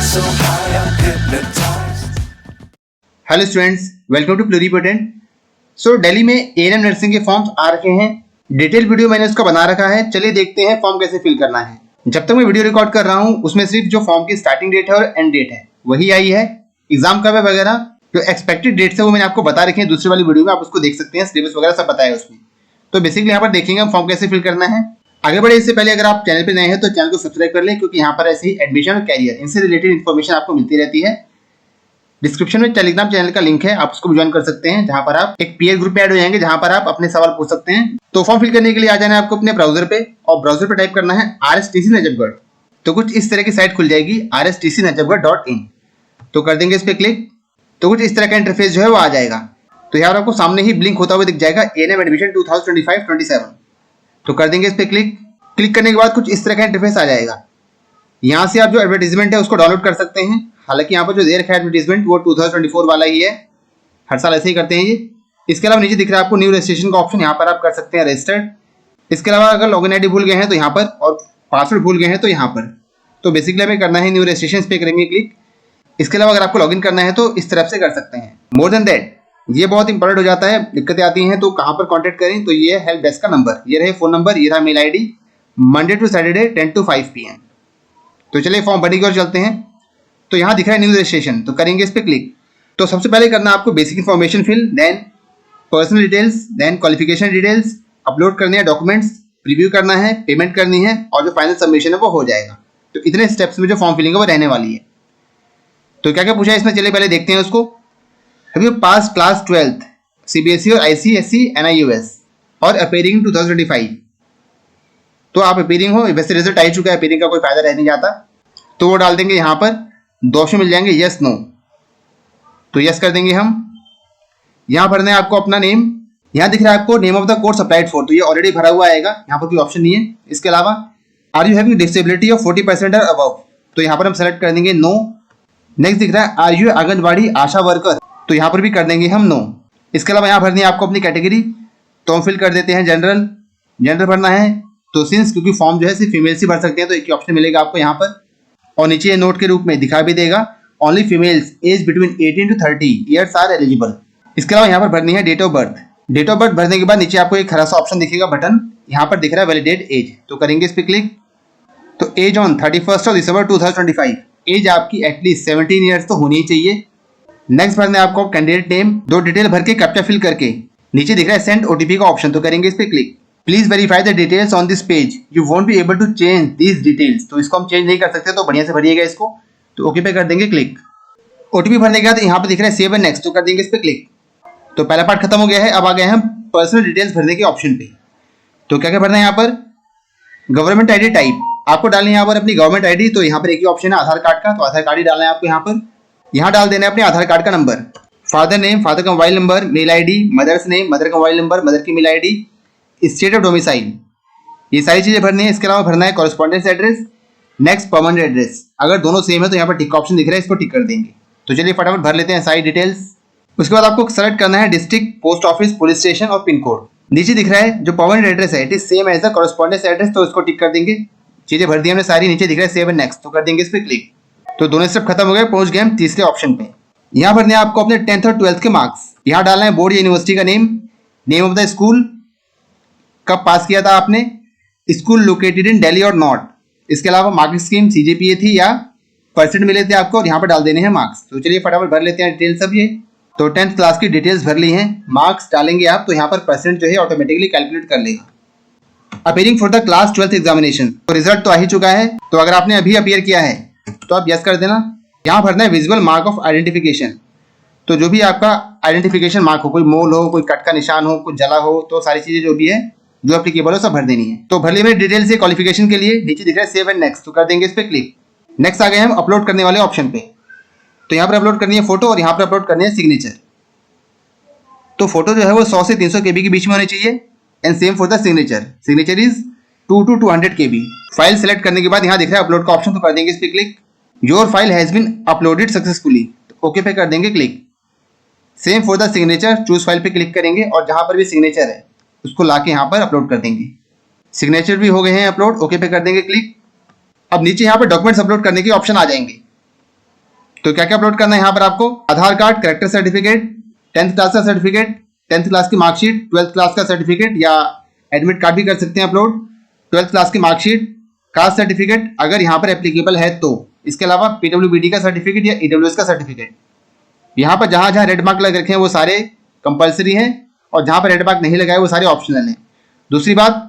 so high, I'm hypnotized. Hello students, welcome to pluripotent. So Delhi में ANM nursing के forms आ रखे हैं। डिटेल वीडियो मैंने उसका बना रखा है, चलिए देखते हैं फॉर्म कैसे फिल करना है। जब तक मैं वीडियो रिकॉर्ड कर रहा हूँ उसमें सिर्फ जो फॉर्म की स्टार्टिंग डेट है और एंड डेट है वही आई है। एग्जाम कब है वगैरह जो एक्सपेक्टेड डेट्स है वो मैंने आपको बता रखे हैं दूसरी वाली वीडियो में, आप उसको देख सकते हैं। सिलेबस वगैरह सब बताया है उसमें। तो बेसिकली यहाँ पर देखेंगे हम फॉर्म कैसे फिल करना है। आगे बढ़े इससे पहले अगर आप चैनल पर नए हैं तो चैनल को सब्सक्राइब कर लें, क्योंकि यहाँ पर ऐसे ही एडमिशन और कैरियर इनसे रिलेटेड इन्फॉर्मेशन आपको मिलती रहती है। डिस्क्रिप्शन में टेलीग्राम चैनल का लिंक है, आप उसको भी ज्वाइन कर सकते हैं, जहां पर आप एक पीयर ग्रुप में ऐड हो जाएंगे जहां पर आप अपने सवाल पूछ सकते हैं। तो फॉर्म फिल करने के लिए आ जाना है आपको अपने ब्राउजर पे, और ब्राउजर पे टाइप करना है RSTC नजफगढ़। तो कुछ इस तरह की साइट खुल जाएगी rstcnajafgarh.in। तो कर देंगे इस पे क्लिक, तो कुछ इस तरह का इंटरफेस जो है वो आ जाएगा। तो यहाँ आपको सामने ही ब्लिंक होता हुआ दिख जाएगा एएनएम एडमिशन 2025-27। तो कर देंगे इस पे क्लिक। क्लिक करने के बाद कुछ इस तरह का इंटरफेस आ जाएगा। यहाँ से आप जो एडवर्टीजमेंट है उसको डाउनलोड कर सकते हैं। हालांकि यहाँ पर जो दे रखा है एडवर्टीजमेंट वो 2024 वाला ही है, हर साल ऐसे ही करते हैं ये। इसके अलावा नीचे दिख रहा है आपको न्यू रजिस्ट्रेशन का ऑप्शन, यहाँ पर आप कर सकते हैं रजिस्टर्ड। इसके अलावा अगर लॉगिन आईडी भूल गए हैं तो यहाँ पर, और पासवर्ड भूल गए हैं तो यहाँ पर। तो बेसिकली हमें करना है न्यू रजिस्ट्रेशन पे करेंगे क्लिक। इसके अलावा अगर आपको लॉगिन करना है तो इस तरफ से कर सकते हैं। मोर देन दैट ये बहुत इंपॉर्टेंट हो जाता है, दिक्कतें आती हैं तो कहाँ पर कॉन्टैक्ट करें, तो ये हेल्प डेस्क का नंबर, ये रहे फोन नंबर, ये रहा mail ID, Monday to Saturday 10 to 5 PM। तो चलिए फॉर्म भरने की ओर चलते हैं। तो यहाँ दिख रहा है न्यू रजिस्ट्रेशन, तो करेंगे इस पर क्लिक। तो सबसे पहले करना है आपको basic information fill, then personal details, then qualification details, upload करने हैं डॉक्यूमेंट्स, प्रीव्यू करना है, पेमेंट करनी है, और जो फाइनल सबमिशन है वो हो जाएगा। तो इतने स्टेप्स में जो फॉर्म फिलिंग है वो रहने वाली है। तो क्या क्या पूछा है इसमें, चलिए पहले देखते हैं उसको। Have you pass class 12th CBSE और ICSE NIUS और अपीयरिंग 2025। तो आप अपीयरिंग हो, वैसे रिजल्ट आ ही चुका है, अपीयरिंग का कोई फायदा रह नहीं जाता। तो वो डाल देंगे यहाँ पर, दो ऑप्शन मिल जाएंगे यस नो। तो यस कर देंगे हम। यहाँ भरना है आपको अपना नेम, यहाँ दिख रहा है आपको name of the course applied for, तो ये ऑलरेडी भरा हुआ आएगा, यहाँ पर कोई ऑप्शन नहीं है। इसके अलावा are you having disability of 40% और अबव, तो यहाँ पर हम सेलेक्ट कर देंगे नो। नेक्स्ट दिख रहा है are you anganwadi ASHA worker, तो यहाँ पर भी कर देंगे हम नो। इसके अलावा यहाँ भरनी है आपको अपनी कैटेगरी, तो हम फिल कर देते हैं जनरल। जनरल भरना है, तो सिंस क्योंकि फॉर्म जो है सिर्फ फीमेल्स ही भर सकते हैं तो एक ही ऑप्शन मिलेगा आपको यहाँ पर। और नीचे ये नोट के रूप में दिखा भी देगा only females age between 18 to 30 years are eligible. इसके अलावा यहाँ पर भरनी है date of birth. Date of birth भरने के बाद नीचे आपको एक हरा सा ऑप्शन दिखेगा बटन, यहाँ पर दिख रहा है वैलिडेट एज, तो करेंगे इस पर क्लिक। तो एज ऑन 31 दिसंबर 2025, एज आपकी एटलीस्ट 17 ईयर्स तो होनी ही चाहिए। नेक्स्ट भरना है आपको कैंडिडेट नेम, दो डिटेल भर के कैप्चा फिल करके नीचे दिख रहा है सेंड OTP का ऑप्शन, तो करेंगे इस पर click. Please verify the details on this page, you won't be able to change these details, तो इसको हम चेंज नहीं कर सकते, तो बढ़िया से भरिएगा इसको। तो ओके पे कर देंगे क्लिक। OTP भरने के बाद यहाँ पे दिख रहा है सेव एंड नेक्स्ट, तो कर देंगे इस पर क्लिक। तो पहला पार्ट खत्म हो गया है, अब आ गए हम पर्सनल डिटेल्स भरने के ऑप्शन पे। तो क्या क्या भरना है यहाँ पर, गवर्नमेंट ID टाइप, आपको डालनी है यहाँ पर अपनी गवर्नमेंट ID, तो यहाँ पर एक ही ऑप्शन है आधार कार्ड का, तो आधार कार्ड ही डालना है आपको यहाँ पर। यहाँ डाल देना है अपने आधार कार्ड का नंबर। फादर नेम, फादर का mobile number, mail ID, mother's name, mother का मोबाइल नंबर, मदर की mail ID, state of domicile, ये सारी चीजें भरनी है। इसके अलावा भरना है correspondence address, next permanent address. अगर दोनों सेम है तो यहाँ पर टिक ऑप्शन दिख रहा है, इसको टिक कर देंगे। तो चलिए फटाफट भर लेते हैं सारी डिटेल्स। उसके बाद आपको सेलेक्ट करना है district, post office, police station और पिन कोड। नीचे दिख रहा है जो परमानेंट एड्रेस है it is same as the correspondence address, तो इसको टिक कर देंगे। चीजें भर दी हमने सारी, नीचे दिख रहा है सेव एंड नेक्स्ट, तो कर देंगे इस पर क्लिक। तो दोनों स्टेप खत्म हो गए, पहुंच गए हम तीसरे ऑप्शन पे। यहाँ भरने आपको अपने 10th और 12th के मार्क्स, यहाँ डालना है बोर्ड या यूनिवर्सिटी का name, name of the school, कब पास किया था आपने, स्कूल लोकेटेड इन दिल्ली और नॉट। इसके अलावा मार्किंग स्कीम CGPA थी या परसेंट मिले थे आपको, और यहाँ पर डाल देने हैं मार्क्स। तो चलिए फटाफट भर लेते हैं डिटेल्स सब ये। तो 10th क्लास की डिटेल्स भर ली हैं, मार्क्स डालेंगे आप, तो यहाँ पर परसेंट जो है ऑटोमेटिकली कैलकुलेट कर लेगा। Appearing for the class 12th examination, तो रिजल्ट तो आ ही चुका है, तो अगर आपने अभी अपीयर किया है तो आप यस कर देना। यहाँ भरना है विजुअल मार्क ऑफ आइडेंटिफिकेशन, तो जो भी आपका आइडेंटिफिकेशन मार्क हो, कोई मोल हो, कोई कट का निशान हो, कुछ जला हो, तो सारी चीजें जो भी है जो एप्लीकेबल हो सब भर देनी है। तो भर ली मैंने डिटेल्स से क्वालिफिकेशन के लिए, नीचे दिख रहा है सेव एंड नेक्स्ट, तो कर देंगे इस पर क्लिक। नेक्स्ट आ गए हम अपलोड करने वाले ऑप्शन पे। तो यहाँ पर अपलोड करनी है फोटो और यहाँ पर अपलोड करनी है सिग्नेचर। तो फोटो जो है वो 100 से 300 KB के बीच में होनी चाहिए, and same for the signature, signature is 2 to 200 KB। File select करने के बाद यहाँ दिख रहा है अपलोड का ऑप्शन, तो कर देंगे इस पर click. Your file has been uploaded successfully, तो ओके पे कर देंगे click. Same for the signature, choose file पे क्लिक करेंगे और जहां पर भी सिग्नेचर है उसको लाके यहाँ पर अपलोड कर देंगे। सिग्नेचर भी हो गए हैं अपलोड, ओके पे कर देंगे क्लिक। अब नीचे यहाँ पर डॉक्यूमेंट्स अपलोड करने के ऑप्शन आ जाएंगे। तो क्या क्या अपलोड करना है यहाँ पर आपको? Aadhaar card, character certificate, 10th class का सर्टिफिकेट, 10th क्लास की मार्कशीट, 12th क्लास का सर्टिफिकेट या एडमिट कार्ड भी कर सकते हैं अपलोड, 12th क्लास की मार्कशीट, कास्ट सर्टिफिकेट अगर यहाँ पर एप्लीकेबल है तो, इसके अलावा पीडब्ल्यूबीडी का सर्टिफिकेट या ईडब्ल्यूएस का सर्टिफिकेट। यहाँ पर जहाँ जहाँ रेड मार्क लग रखे हैं वो सारे कंपलसरी हैं और जहाँ पर रेड मार्क नहीं लगाए वो सारे ऑप्शनल हैं। दूसरी बात,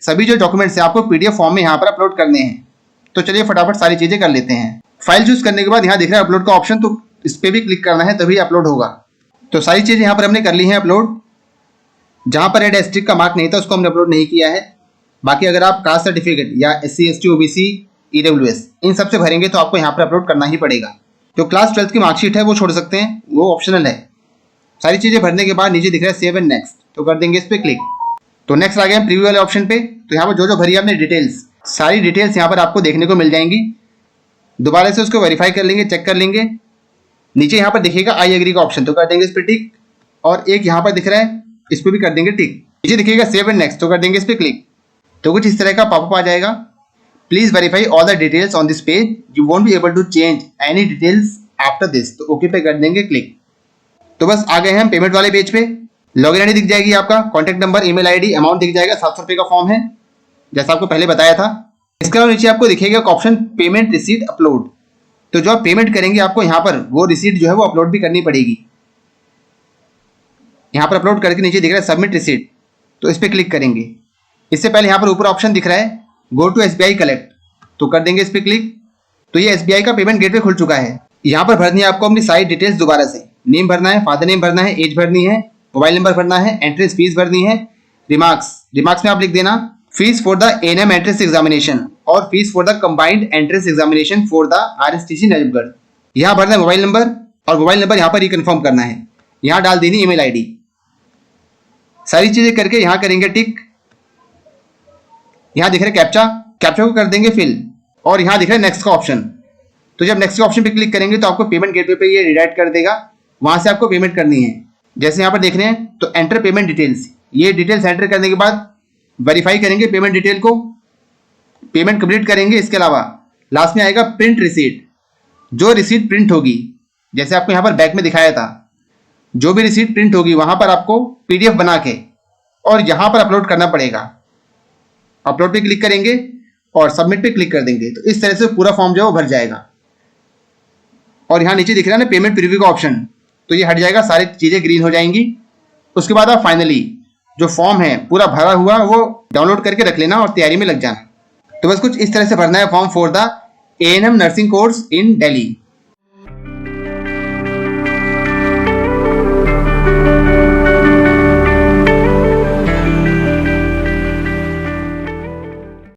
सभी जो डॉक्यूमेंट्स हैं आपको पीडीएफ फॉर्म में यहाँ पर अपलोड करने हैं। तो चलिए फटाफट सारी चीज़ें कर लेते हैं। फाइल चूज करने के बाद यहाँ दिख रहा है अपलोड का ऑप्शन, तो इस पर भी क्लिक करना है तभी अपलोड होगा। तो सारी चीज़ें यहाँ पर हमने कर ली हैं अपलोड। जहाँ पर रेड एस्ट्रिक का मार्क नहीं था उसको हमने अपलोड नहीं किया है। बाकी अगर आप कास्ट सर्टिफिकेट या SC ST OBC EWS इन सबसे भरेंगे तो आपको यहाँ पर अपलोड करना ही पड़ेगा। जो क्लास 12th की मार्कशीट है वो छोड़ सकते हैं, वो ऑप्शनल है। सारी चीज़ें भरने के बाद नीचे दिख रहा है सेव एंड नेक्स्ट, तो कर देंगे इस पर क्लिक। तो नेक्स्ट आ गए हम प्रीव्यू वाले ऑप्शन पे। तो यहाँ पर जो जो भरी आपने डिटेल्स, सारी डिटेल्स यहाँ पर आपको देखने को मिल जाएंगी। दोबारा से उसको वेरीफाई कर लेंगे, चेक कर लेंगे। नीचे यहाँ पर दिखेगा आई एग्री का ऑप्शन, तो कर देंगे इस पर टिक। और एक यहाँ पर दिख रहा है, इस पर भी कर देंगे टिक। नीचे दिखेगा सेव एंड नेक्स्ट, तो कर देंगे इस पर क्लिक। तो कुछ इस तरह का पॉपअप आ जाएगा। Please verify all the details on this page, you won't be able to change any details after this, तो ओके पे कर देंगे क्लिक। तो बस आ गए हैं हम पेमेंट वाले पेज पे। लॉगिन आईडी दिख जाएगी आपका, contact number, email ID, amount दिख जाएगा। 700 रुपये का फॉर्म है जैसा आपको पहले बताया था। इसके अलावा नीचे आपको दिखेगा एक ऑप्शन पेमेंट रिसीट अपलोड। तो जो आप पेमेंट करेंगे आपको यहाँ पर वो रिसीट जो है वो अपलोड भी करनी पड़ेगी। यहाँ पर अपलोड करके नीचे दिख रहा है सबमिट रिसीट, तो इस पर क्लिक करेंगे। इससे पहले यहाँ पर ऊपर ऑप्शन दिख रहा है गो टू SBI कलेक्ट, तो कर देंगे इस पर क्लिक। तो ये SBI का पेमेंट गेटवे खुल चुका है। यहाँ पर भरनी है आपको अपनी सारी डिटेल्स दोबारा से। नेम भरना है, फादर नेम भरना है, एज भरनी है, मोबाइल नंबर भरना है, एंट्रेंस फीस भरनी है, रिमार्क्स में आप लिख देना fees for the A&M entrance examination और fees for the combined entrance examination for the RSTC Najafgarh. यहाँ भरना है मोबाइल नंबर और मोबाइल नंबर यहाँ पर रिकन्फर्म करना है। यहाँ डाल देनी ईमेल आईडी। सारी चीजें करके यहाँ करेंगे टिक। यहाँ दिख रहा है कैप्चा को कर देंगे फिल और यहाँ दिख रहा है नेक्स्ट का ऑप्शन। तो जब नेक्स्ट के ऑप्शन पे क्लिक करेंगे तो आपको पेमेंट गेटवे पे ये रिडायरेक्ट कर देगा, वहां से आपको पेमेंट करनी है। जैसे यहाँ पर देख रहे हैं तो एंटर पेमेंट डिटेल्स, ये डिटेल्स एंटर करने के बाद वेरीफाई करेंगे पेमेंट डिटेल को, पेमेंट कंप्लीट करेंगे। इसके अलावा लास्ट में आएगा प्रिंट रिसीट। जो रिसीट प्रिंट होगी, जैसे आपको यहाँ पर बैक में दिखाया था, जो भी रिसीट प्रिंट होगी वहां पर आपको PDF बना के और यहाँ पर अपलोड करना पड़ेगा। अपलोड पे क्लिक करेंगे और सबमिट पे क्लिक कर देंगे, तो इस तरह से पूरा फॉर्म जो है वो भर जाएगा। और यहाँ नीचे दिख रहा है ना पेमेंट प्रीव्यू का ऑप्शन, तो ये हट जाएगा, सारी चीज़ें ग्रीन हो जाएंगी। उसके बाद आप फाइनली जो फॉर्म है पूरा भरा हुआ वो डाउनलोड करके रख लेना और तैयारी में लग जाना। तो बस कुछ इस तरह से भरना है form for the A&M nursing course in Delhi.